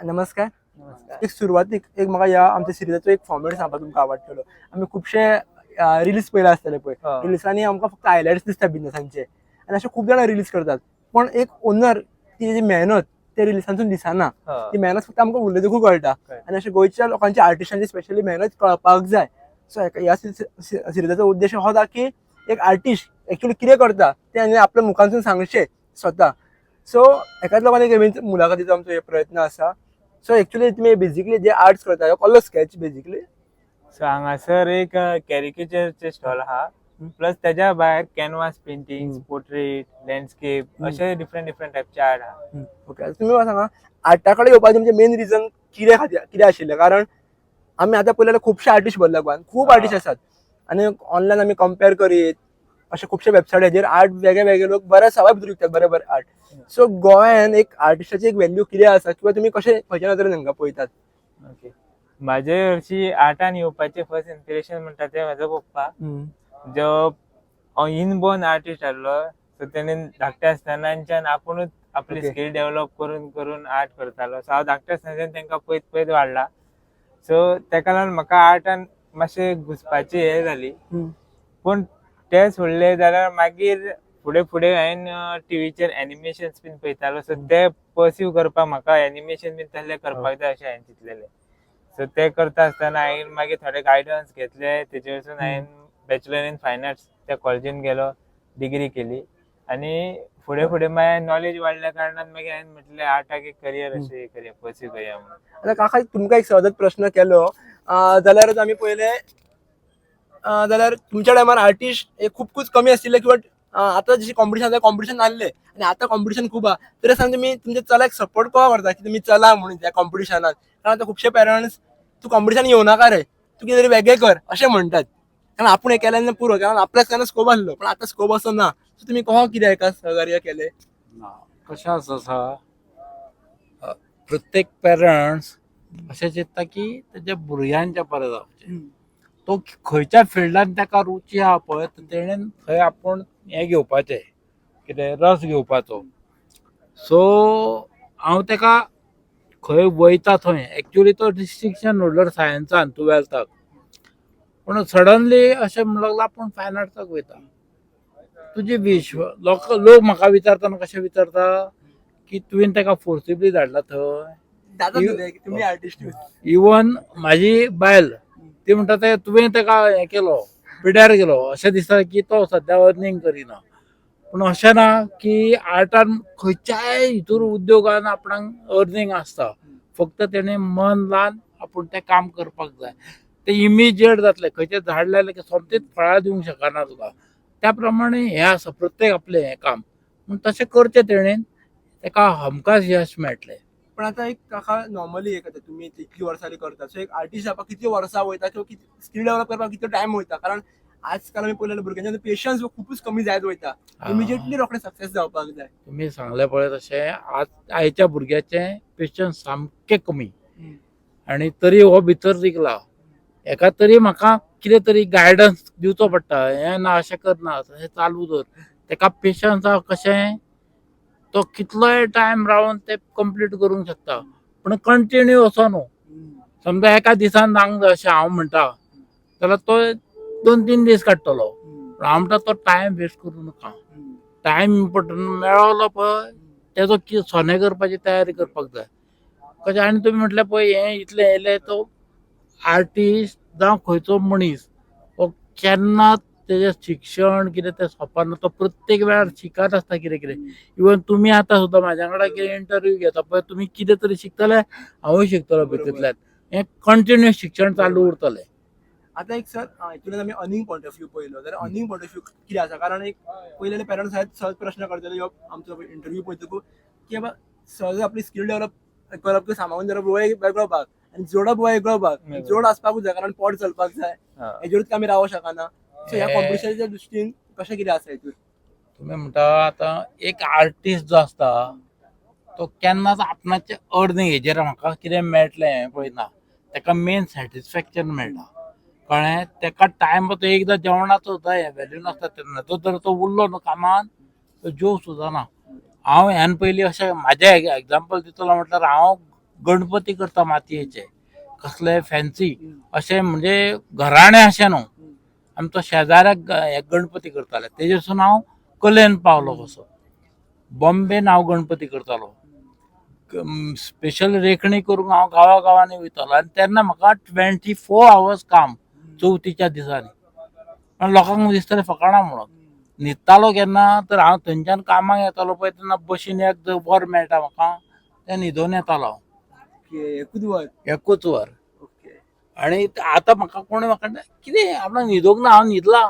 नमस्कार. नमस्कार. एक सुरवातीक एक म्हाका ह्या आमच्या सिरिजाचो एक फॉर्मेट सांगपाक तुमकां आवडटलो. आमी खुबशे रिलीज पळयला आसतले पळय. हो. रिलीजांनी आमकां फक्त हायलायट्स दिसता बिझनसांचे आनी अशे खूब जाणां रिलीज करतात. पण एक ओनर ती जी मेहनत त्या रिलीजांतून दिसना. हो. ती मेहनत फक्त आमकां उलयतकूच कळटा. आनी अशे गोंयच्या लोकांची आर्टिस्टांची स्पेशली मेहनत कळपाक जाय. सो ह्या सिरिजाचो उद्देश हो होता की एक आर्टिस्ट एक्चुअली कितें करता तें आनी आपल्या मुखांतून सांगचें स्वता. सो एकाच लोकांनी एक मुलाखतीचो आमचो हे प्रयत्न आसा. सो एक्चुअली तुमी बेसिकली जे आर्ट्स करता कसलो स्केच बेसिकली? सो हांगासर एक कॅरिकेचरचे स्टॉल आहा. प्लस त्याच्या भायर कॅनवास पेंटिंग, पोर्ट्रेट, लँडस्केप अशे डिफरंट टायपचे आर्ट आहा. ओके. तुम्ही मला सांगा आर्टा कडेन येवपाचें म्हणजे मेन रिजन कितें आशिल्लें? कारण आमी आतां पळयल्यार खुबशे आर्टिस्ट भरल्या गोंयांत खूब आर्टिस्ट आसात आनी ऑनलायन आमी कंपेर करीत अशे खुबशे वेबसायटीचेर आर्ट वेगळे वेगळे लोक बऱ्या सवाय भितर विकतात बरे बरे आर्ट. सो गोंयान एक आर्टिस्टाची एक व्हॅल्यू कितें आसा किंवा तुमी कशे खंयच्या नदरेन हांगा पळयतात? ओके. माझे हरशी आर्टान येवपाचे फर्स्ट इन्स्पिरेशन म्हणटा ते म्हाजो पप्पा, जो इनबॉर्न आर्टिस्ट आहलो. सो तेणे धाकटे आसतनाच्यान आपुणूच आपली Okay. स्किल डेव्हलप करून करून आर्ट करतालो. सो हांव धाकटे आसतनाच्यान तांकां पळयत पळयत वाडला. सो तेका लागून म्हाका आर्टान मातशें घुसपाची हे जाली. पूण ते सोडले जाल्यार मागीर फुडें फुडें हांवें टीव्हीचेर एनिमेशन्स बीन पळयतालो. सो ते पर्स्यू करपाक म्हाका एनिमेशन बीन तसलें करपाक जाय अशें हांवें चिंतलेलें. सो ते करता आसतना हांवें मागीर थोडे गायडन्स घेतले. तेजे वरसून हांवें बॅचलर इन फायन आर्ट्स त्या कॉलेजीन गेलो, डिग्री केली आनी फुडें फुडें मागीर नॉलेज वाडल्या कारणान मागीर हांवें म्हटलें आर्टाक एक करियर अशें करूया, पर्स्यू करूया म्हणून. आतां काका तुमकां एक सहजच प्रश्न केलो जाल्यार आमी पळयलें जाल्यार तुमच्या टायमार आर्टिस्ट हे खूबच कमी आशिल्ले किंवा आतां जशी कॉम्पिटिशन नासले आनी आतां कॉम्पिटिशन खूब आहा. तरी आसतना तुमी तुमच्या चल्याक सपोर्ट कवा करता की तुमी चला म्हणून त्या कॉम्पिटिशनात? कारण आतां खुबशे पेरंट्स तूं कॉम्पिटिशन येवं नाका रे, तूं कितें तरी वेगळें कर अशें म्हणटात. कारण आपूण हे केल्यान पुरो, कारण आपल्याच तेन्ना स्कोप आसलो पण आतां स्कोप असो ना. सो तुमी कहो कितें हेका सहकार्य केलें? कशें आसा प्रत्येक पेरंट्स अशें चिंतता की तेज्या भुरग्यांच्या बरें जावचें. तो खंयच्या फिल्डान ताका रुची आहा पळय तेणेन थंय आपूण हें घेवपाचें, कितें रस घेवपाचो. सो हांव ताका खंय वयता थंय एक्चुअली तो डिस्टिंक्शन होल्डर सायन्सान 12थाक. पूण सडनली अशें म्हणूंक लागलो आपूण फायन आर्ट्साक वयता. तुजी लोक म्हाका विचारतना कशें विचारता की तुवें ताका फोर्सिबली धाडला थंय. तुम्ही आर्टिस्ट इवन म्हाजी बायल ती म्हणटा ते तुवें ताका हें केलो, पिड्यार गेलो अशें दिसता की तो सद्या अर्निंग करिना. पूण अशें ना की आर्टान खंयच्याय हितूर उद्योगान आपणाक अर्निंग आसता. फक्त तेणें मन लावन आपूण तें काम करपाक जाय. ते इमिजिएट जातलें. खंयचें झाड लायलें की सोमतीच फळां दिवंक शकना तुका. त्या प्रमाणे हें आसा प्रत्येक आपलें हें काम. पूण तशें करचें तेणेन ताका हमखास यश मेळटलें. पण आता एक काका नॉर्मली एक आता तुम्ही इतकी वर्सांनी करता सो एक आर्टिस्ट जावपाक किती वर्सां वयता किंवा स्किल डेव्हलप करपाक किती टायम वयता? कारण आजकाल आमी पळयलें भुरग्यांचे पेशन्स खूपच कमी जायत वयता. इमिजिएटली रोखडें सक्सेस जावपाक जाय. तुम्ही सांगले पळय तशें आयच्या भुरग्याचें पेशन्स सामकें कमी आनी तरी हो भितर जिंकला. एका तरी म्हाका कितें तरी गायडन्स दिवचो पडटा. हें ना अशें करना तशें चालू दवर. ताका पेशन्स आहा कशें तो कितलोय टायम रावन ते कंप्लीट करूंक शकता. पूण कंटिन्यू असो न्हू. समजा एका दिसान जावंक जाय अशें हांव म्हणटा जाल्यार तो 2-3 दीस काडटलो. पूण हांव म्हणटा तो टायम वेस्ट करूं नाका. टायम इम्पॉर्टंट मेळलो पळय तेजो सोने करपाची तयारी करपाक जाय. कशें आनी तुमी म्हटलें पळय हें इतलें येयलें तो आर्टिस्ट जावं खंयचो मनीस हो केन्नाच तेजें शिक्षण कितें तें सोंपना. तो प्रत्येक वेळार शिकत आसता कितें कितें. इवन तुमी आतां सुद्दां म्हाज्या वांगडा कितें इंटरव्यू घेता पळय तुमी कितें तरी शिकतले हांवूय शिकतलो भितूंतल्यान. हें कंटिन्यू शिक्षण चालू उरतलें. आता एक सर हितून आमी अर्निंग पॉयंट ऑफ व्यू पळयलो जाल्यार अर्निंग पॉयंट ऑफ व्यू कितें आसा? कारण एक पयलेले पेरंट्स आहेत सहज प्रश्न करतले ह्यो आमचो इंटरव्यू पळयतकूच की बाबा सहज आपली स्किल डेव्हलप करप किंवा सांबाळून धरप हो एक वेगळो भाग आनी जोडप हो वेगळो भाग. जोड आसपाकूच जाय कारण पोट चलपाक जाय. हेजेरूच आमी रावूंक शकना. सो ह्या कॉम्पिटिशनाच्या दृश्टीन कशें कितें आसा हितून? तुम्ही म्हणटा आतां एक आर्टिस्ट जो आसता तो केन्नाच आपणाचे अर्निंग हेजेर म्हाका कितें मेळटलें हें पळयना. ताका मेन सॅटिस्फॅक्शन मेळटा. कळ्ळें. ताका टायम तो एकदां जेवणाचो सुद्दां हें व्हॅल्यू नासता तेन्ना. तो जर तो उरलो न्हू कामान तो जेव सुद्दां ना. हांव ह्यान पयलीं अशें म्हाजें एग्जांपल दितलो म्हटल्यार हांव गणपती करता मातयेचे कसले फॅन्सी असे म्हणजे घराणे अशें न्हू. आमचो शेजाऱ्याक एक गणपती करताले तेजेसून हांव कलेन पावलो कसो. बॉम्बेन हांव गणपती करतालो. स्पेशल रेखणी करूंक हांव गांवांनी वयतालो आनी तेन्ना म्हाका 24 hours काम चवथीच्या दिसांनी. पण लोकांक दिसतालें फकाणां म्हणून. न्हिदतालो केन्ना तर हांव थंयच्यान कामाक येतालो पळय तेन्ना बशीन एक वर मेळटा म्हाका तें न्हिदोन येतालो हांव. एकूच वर. एकूच वर. ओके. आणि आतां म्हाका कोण म्हाका कितें आपणाक न्हिदोंक ना, हांव न्हिदला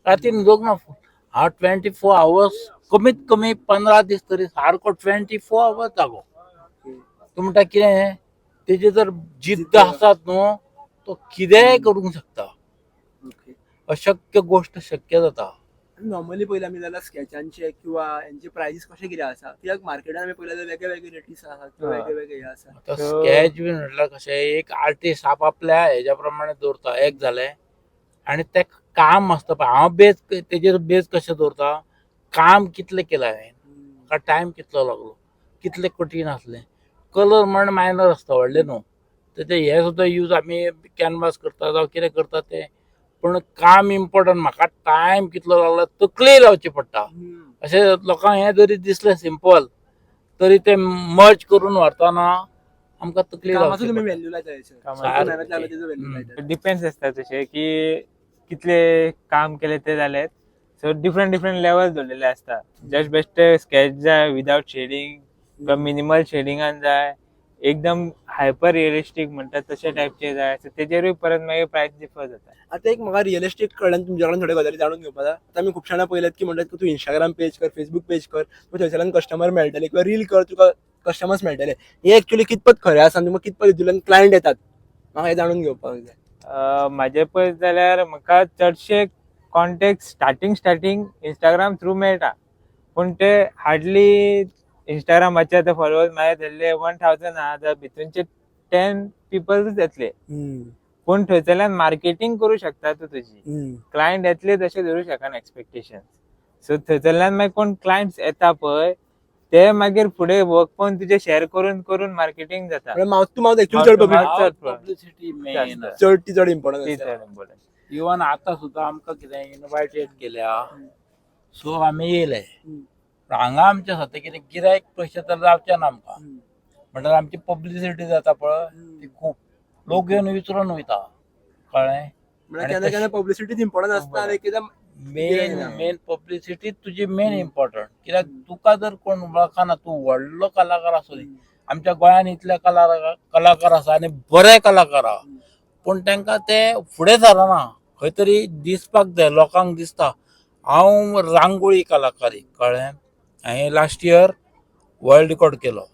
राती न्हिदोंक ना. हांव 24 hours कमीत कमी 15 दीस तरी सारको 24 hours जागो. तूं म्हणटा कितें तेजी जर जिद्द आसत न्हू तो कितेंय करूंक शकता. ओके. अशक्य गोष्ट शक्य जाता. नॉर्मली पयलें आमी जाल्यार स्केचांचे किंवा हेंचे प्रायजीस कशे कितें आसा कित्याक मार्केटान आमी पळयलें जाल्यार वेगळे वेगळे रेटीस आसात किंवा वेगळे वेगळे हे आसा. आतां स्केच बी म्हटल्यार कशें एक आर्टिस्ट आपापल्या हेज्या प्रमाणे दवरता एक जालें आनी तें काम आसता पळय हांव बेज तेजेर बेज कशें दवरता काम कितलें केलां हांवें म्हाका टायम कितलो लागलो कितलें कठीण आसलें. कलर म्हण मायनर आसता व्हडलें न्हू तें हे सुद्दां यूज आमी कॅनवास करता जावं कितें करता तें पूण काम इम्पॉर्टंट. म्हाका टायम कितलो लागलो तकली लावची पडटा. अशें लोकांक हें जरी दिसलें सिंपल तरी तें मर्ज करून व्हरतना आमकां तकली लावची तुम्ही पडटा. व्हॅल्यू लायता कामाचो मेहनत लागला तेजो व्हॅल्यू लायता. डिपेंड्स असता तशें की कितले काम केले ते जालेत. सो डिफरंट लेवल दवरलेले असता. जस्ट बेस्ट स्केच जाय विदाउट शेडिंग किंवा मिनिमल शेडिंगान जाय एकदम हायपर रिअलिस्टिक म्हणतात तशा टायपचे जाय तेजेरूय परत मागीर प्राइस डिफर जाता. आता एक म्हाका रिअलिस्टीक कडल्यान तुमच्या कडल्यान थोड्या गजाली जाणून घेवपाक जाय. आतां आमी खूब जाणां पळयल्यात की म्हणटात की तूं इंस्टाग्राम पेज कर, फेसबूक पेज कर, तूं थंयसरल्यान कस्टमर मेळटले किंवा रील कर तुका कस्टमर्स मेळटले. हे एक्चुअली कितपत खरें आसा आनी तुमकां कितपत हितूंतल्यान क्लायंट येतात म्हाका हें जाणून घेवपाक जाय. म्हाजे पळयत जाल्यार म्हाका चडशे कॉन्टेक्ट स्टार्टिंग इंस्टाग्राम थ्रू मेळटा पूण ते हार्डली इंस्टाग्रामाचे आतां फॉलोवर्स म्हाजे धरले 1000 आहा जाल्यार भितूनचे 10 पिपल्स येतले. पूण थंयसरल्यान मार्केटिंग करूं शकता तूं तुजी. क्लायंट येतले तशें धरूं शकना एक्सपेक्टेशन. सो थंयसरल्यान मागीर कोण क्लायंट्स येता पळय ते मागीर फुडें वर्क पण तुजे शेअर करून करून मार्केटिंग जाता. Mouth to mouth actually publicity main चड इम्पॉर्टंट आसा. इवन आतां सुद्दां आमकां कितें इनवायटेड केल्या सो आमी येयले. हांगा आमचें आसा कितें गिरायक पयशे तर जावचे ना आमकां म्हणल्यार आमची पब्लिसिटी जाता पळय ती खूब लोक येवन विचारून वयता कळ्ळें. केन्ना केन्ना पब्लिसिटीच इम्पॉर्टंट आसता आनी एकदां मेन पब्लिसिटी तुजी मेन इम्पॉर्टंट. कित्याक तुका जर कोण वळखना तूं व्हडलो कलाकार आसूं आमच्या गोंयांत इतले कलाकार आसा आनी बरे कलाकार आहा पूण तांकां ते फुडें सरना. खंय तरी दिसपाक जाय लोकांक दिसता हांव रांगोळी कलाकारी कळ्ळें. हांवें लास्ट इयर वर्ल्ड रिकॉर्ड केलो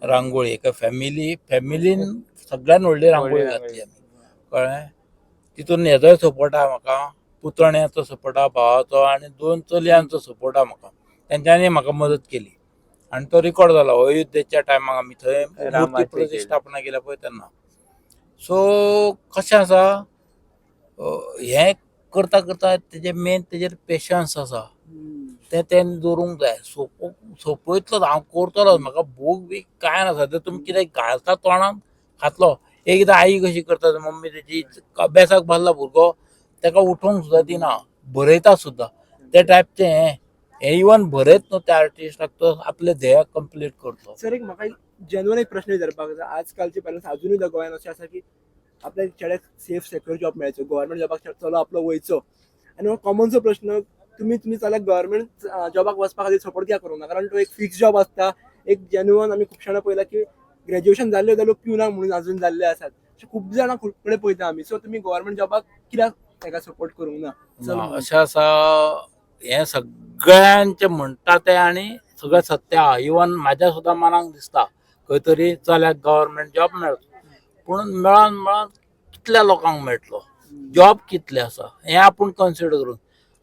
रांगोळी एका फॅमिलीन सगळ्यान व्हडली रांगोळी घातली आमी कळ्ळें. तितून हेजोय सपोर्ट आहा म्हाका पुतण्याचो सपोर्ट आहा भावाचो आनी 2 चलयांचो सपोर्ट आहा म्हाका. तेंच्यांनी म्हाका मदत केली आनी तो रिकॉर्ड जालो अयोध्येच्या टायमाक आमी थंय मूर्ती प्रतिश्ठापना केल्या पळय तेन्ना. सो कशें आसा हें करता करता तेजेर पेशन्स आसा तें दवरूंक जाय. सोपयतलो हांव करतलो म्हाका भूक बी कांय नासा. जर तुमी कितें घालता तोंडान खातलो. एकदां आई कशी करता मम्मी तेजी अभ्यासाक बसला भुरगो ताका उठोवंक सुद्दां दिना बरयता सुद्दां ते टायपचें हे इवन बरयत न्हू त्या आर्टिस्टाक तो आपले ध्येय कंप्लीट करतो. सर एक म्हाका जेन्युअन एक प्रश्न विचारपाक जाय. आजकालचे पेरंट्स अजूनय गोंयांत अशें आसा की आपल्या चेड्याक सेफ सेक्युअर जॉब मेळचो गव्हर्मेंट जॉबाक चलो आपलो वयचो आनी हो कॉमनसो प्रश्न तुमी चल्याक गव्हर्मेंट जॉबाक वचपा खातीर सपोर्ट कित्याक करूंक ना. कारण तो एक फिक्स जॉब आसता. एक जेन्युअन आमी खूब जाणां पळयला की ग्रॅज्युएशन जाल्ले जाल्यार पिवनाक म्हणून अजून जाल्ले आसात. खूब जाणां कडेन पळयता आमी. सो तुमी गव्हर्मेंट जॉबाक कित्याक ताका सपोर्ट करूंक ना. अशें आसा हें सगळ्यांचें म्हणटा तें आनी सगळें सत्य आहा. इवन म्हाज्या सुद्दां मनाक दिसता खंय तरी चल्याक गव्हर्मेंट जॉब मेळचो पूण मेळोन कितल्या लोकांक मेळटलो जॉब कितले आसा हें आपूण कन्सिडर करून.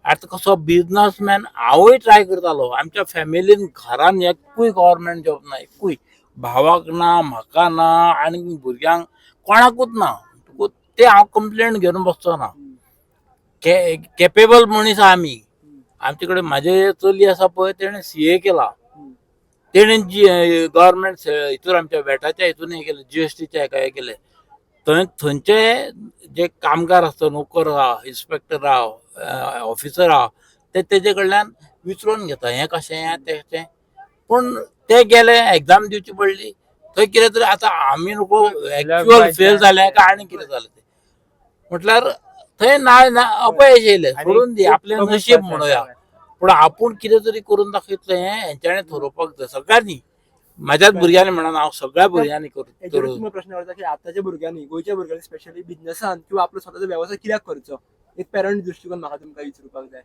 आतां कसो बिजनसमॅन हांवूय ट्राय करतालो. आमच्या फॅमिलीन घरान एकूय गव्हर्मेंट जॉब ना एकूय. भावाक ना म्हाका ना आनी भुरग्यांक कोणाकूच ना. ते हांव कंप्लेंट घेवन बसचो ना. कॅपेबल मनीस आहा आमी. आमचे कडेन म्हाजे चली आसा पळय तेणें CA केला तेणे जी गव्हर्नमेंट हितून आमच्या वेटाच्या हितून हे केले, जीएसटीच्या हे केले. थंयचे जे कामगार आसता, नोकर आहा, इन्स्पेक्टर आहा, ऑफिसर आहा, ते तेजे कडल्यान विचारून घेता हें कशें तें कशें. पूण ते गेले, एग्जाम दिवची पडली, थंय कितें तरी आतां आमी नको एक्चुअल फेल जाले काय आनी कितें जालें तें म्हटल्यार थंय ना अपयश येयलें, सोडून दी, आपलें नशीब म्हणूया. पूण आपूण कितें तरी करून दाखयतलें हें हेंच्यांनी थारोवपाक जाय सगळ्यांनी. म्हाज्याच भुरग्यांनी म्हणून हांव सगळ्या भुरग्यांनी याच्यावर करून तुम्ही प्रश्न करता की आताच्या भुरग्यांनी, गोंयच्या भुरग्यांनी स्पेशली बिझनेसान किंवा आपलो स्वतःचो व्यवसाय कित्याक करचो, एक पॅरंट दृश्टिकोन म्हाका तुमकां विचारपाक जाय.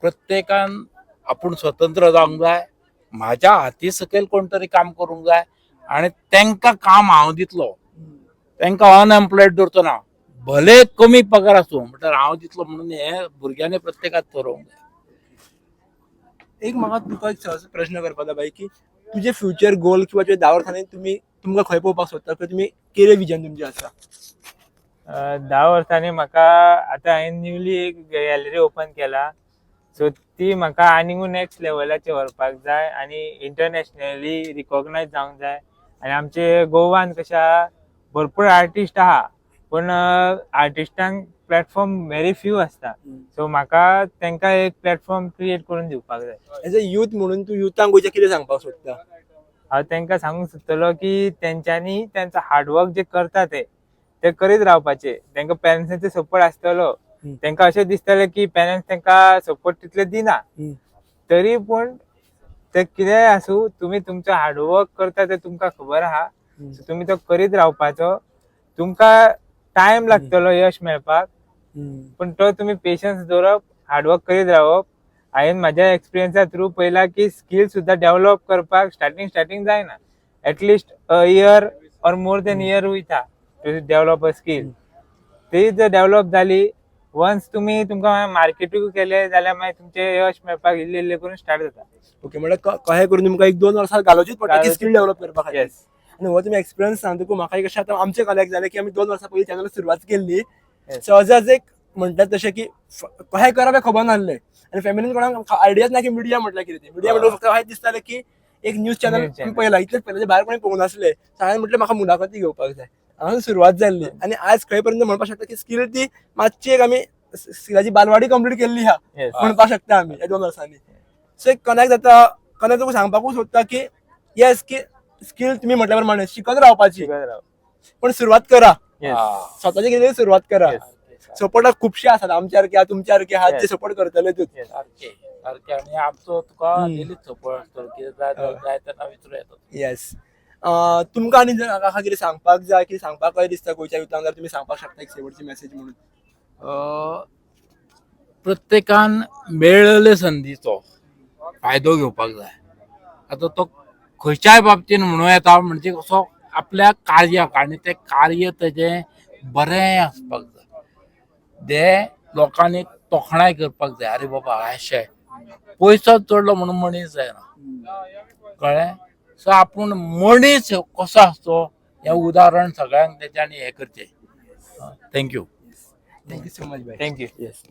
प्रत्येकान आपूण स्वतंत्र जावंक जाय, म्हाज्या हाती सकयल कोण तरी काम करूंक जाय आनी तांकां काम हांव दितलो, तांकां अनएम्प्लॉयड दवरचो ना. भले कमी पगार आसूं म्हटल्यार हांव दितलो म्हणून हे भुरग्यांनी प्रत्येकाक थारोवंक जाय. एक म्हाका तुका एक सहज प्रश्न करपाचो बाई की तुझे फ्युचर गोल किंवा तुझे 10 वर्सांनी तुमकां खंय पोवपाक सोदता किंवा तुमी केले विजन तुमचें आसा? 10 वर्सांनी म्हाका आतां हांवें न्यूली एक गॅलरी ओपन केला, सो ती म्हाका आनीकूय नेक्स्ट लेवलाचेर व्हरपाक जाय आनी इंटरनॅशनली रिकॉग्नायज जावंक जाय. आनी आमचे गोवान कशें आहा, भरपूर आर्टिस्ट आहा, पूण आर्टिस्टांक प्लॅटफॉर्म व्हेरी फ्यू आसता. सो म्हाका तांकां एक प्लॅटफॉर्म क्रिएट करून दिवपाक जाय. एज अ यूथ म्हणून तूं युथांक गोंयच्या कितें सांगपाक सोदता? हांव तांकां सांगूंक सोदतलो की तेंच्यांनी तेंचो हार्डवर्क जे करता ते करीत रावपाचे. तांकां पेरंट्सांचो सपोर्ट आसतलो, तांकां अशें दिसतलें की पेरंट्स तांकां सपोर्ट तितले दिना, तरी पूण ते कितेंय आसूं, तुमी तुमचो हार्डवर्क करता ते तुमकां खबर आहा, सो तुमी तो करीत रावपाचो. तुमकां टायम लागतलो यश मेळपाक, पूण तो तुमी पेशन्स दवरप, हार्डवर्क करीत रावप. हांवें म्हाज्या एक्सपिरियन्सा थ्रू पळयलां की स्कील सुद्दां डेव्हलप करपाक स्टार्टींग जायना. At least a year or more than year वयता टू डेव्हलप अ स्कील. ती जर डेव्हलप जाली, वन्स तुमकां मार्केटूय केलें जाल्यार मागीर तुमचें यश मेळपाक इल्लें इल्लें करून स्टार्ट जाता. ओके, म्हळ्यार कशें करून तुमकां 1-2 वर्सां घालोवचीच पडटा की स्कील डेव्हलप करपा खातीर. येस, आनी हो तुमी एक्सपिरियन्स सांगतकूच म्हाका एक अशें आतां आमच्या कॉलेज जालें की आमी 2 वर्सां पयलीं चॅनल सुरवात केल्ली. सहजाच एक म्हणटात तशें की कशें करप हें खबर नासलें आनी फॅमिलीन कोणाक आयडियाच ना की मिडिया म्हटल्यार कितें. मिडिया म्हटल्यार फक्त अशें दिसतालें की एक न्यूज चॅनल तुमी पळयला, इतलेंच पळयलां, भायर कोणी पळोवंक नासलें. हांवें म्हटलें म्हाका मुलाखती घेवपाक जाय, हांगा सुरवात जाल्ली. आनी आज खंय पर्यंत म्हणपाक शकता की स्कील ती मातशी एक आमी स्किलाची बालवाडी कंप्लीट केल्ली आहा म्हणपाक शकता आमी ह्या 2 वर्सांनी. सो एक कनेक्ट जाता, कनेक्ट तुका सांगपाकूच सोदता की येस की स्कील तुमी म्हटल्या प्रमाणे शिकत रावपाची, पण सुरवात करा, स्वताची कितें सुरवात करा. सपोर्टाक खुबशे आसात, आमच्या सारके तुमच्या सारके आहात जे सपोर्ट करतलेच. सारकें आनी आमचो तुका डेलीच सपोर्ट आसतलो, कितें जाय तेन्ना विचारूं येता. येस. तुमकां आनी जर कितें सांगपाक जाय, कितें सांगपाक कळ्ळें दिसता गोंयच्या युथांक, जाल्यार तुमी सांगपाक शकता एक शेवटची मेसेज म्हणून? प्रत्येकान मेळिल्ले संदीचो फायदो घेवपाक जाय. आतां तो खंयच्याय बाबतीन म्हणूं येता, म्हणजे कसो आपल्या कार्याक आनी तें कार्य तेजें बरें आसपाक जाय. ते लोकांनी तोखणाय करपाक जाय, अरे बाबा अशें पयसोच जोडलो म्हणून मनीस जायना, कळ्ळें. सो आपूण मनीस कसो आसचो हें उदाहरण सगळ्यांक तेच्यांनी हें करचें. Thank you. Thank you so much bye. Thank you. Yes.